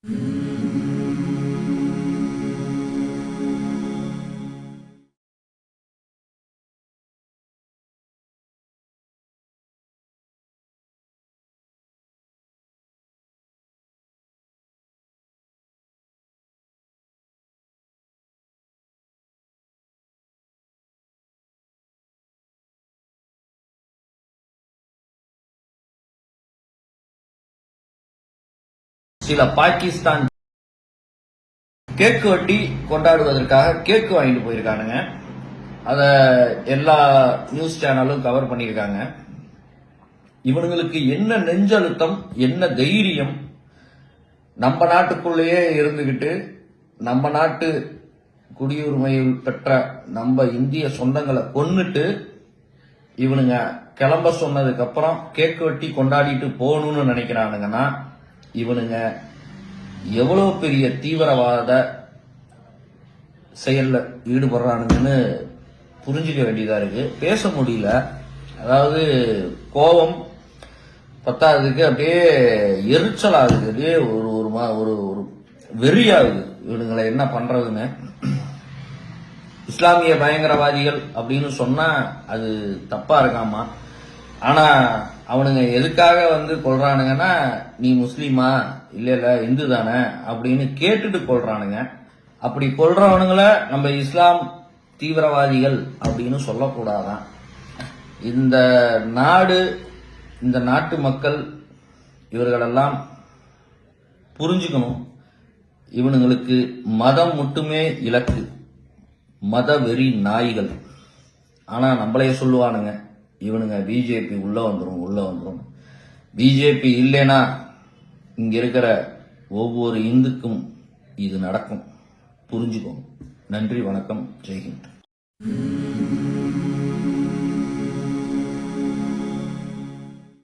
சில பாகிஸ்தான் கேக் வெட்டி கொண்டாடுவதற்காக கேக் வாங்கிட்டு போயிருக்கானுங்க. அத எல்லா நியூஸ் சேனலும் கவர் பண்ணியிருக்காங்க. இவனுங்களுக்கு என்ன நெஞ்சழுத்தம், என்ன தைரியம், நம்ம நாட்டுக்குள்ளேயே இருந்துகிட்டு நம்ம நாட்டு குடியுரிமையில் பெற்ற நம்ம இந்திய சொந்தங்களை கொன்னுட்டு இவனுங்க கிளம்ப சொன்னதுக்கு அப்புறம் கேக் வெட்டி கொண்டாடிட்டு போகணும்னு நினைக்கிறானுங்கன்னா இவனுங்க எவ்வளவு பெரிய தீவிரவாத செயல்ல ஈடுபடுறானுங்கன்னு புரிஞ்சுக்க வேண்டியதா இருக்கு. பேச முடியல. அதாவது கோபம் பத்தாததுக்கு அப்படியே எரிச்சல் ஆகுது, அப்படியே ஒரு ஒரு ஒரு வெறியாகுது இவனுங்களை என்ன பண்றதுன்னு. இஸ்லாமிய பயங்கரவாதிகள் அப்படின்னு சொன்னா அது தப்பா இருக்காமா. ஆனா அவனுங்க எதுக்காக கொள்றானுங்கன்னா, நீ முஸ்லீமா இல்ல இந்து தானே அப்படின்னு கேட்டுட்டு கொள்றானுங்க. அப்படி கொள்றவனுங்கள நம்ம இஸ்லாம் தீவிரவாதிகள் அப்படின்னு சொல்லக்கூடாதான். இந்த நாடு, இந்த நாட்டு மக்கள் இவர்களெல்லாம் புரிஞ்சுக்கணும். இவனுங்களுக்கு மதம் மட்டுமே இலக்கு, மத வெறி நாய்கள். ஆனா நம்மளே சொல்லுவானுங்க, இவனுங்க பிஜேபி உள்ள வந்துரும். பிஜேபி இல்லைனா இங்க இருக்கிற ஒவ்வொரு இந்துக்கும் இது நடக்கும். புரிஞ்சுக்கோங்க. நன்றி, வணக்கம், ஜெய்ஹிந்த்.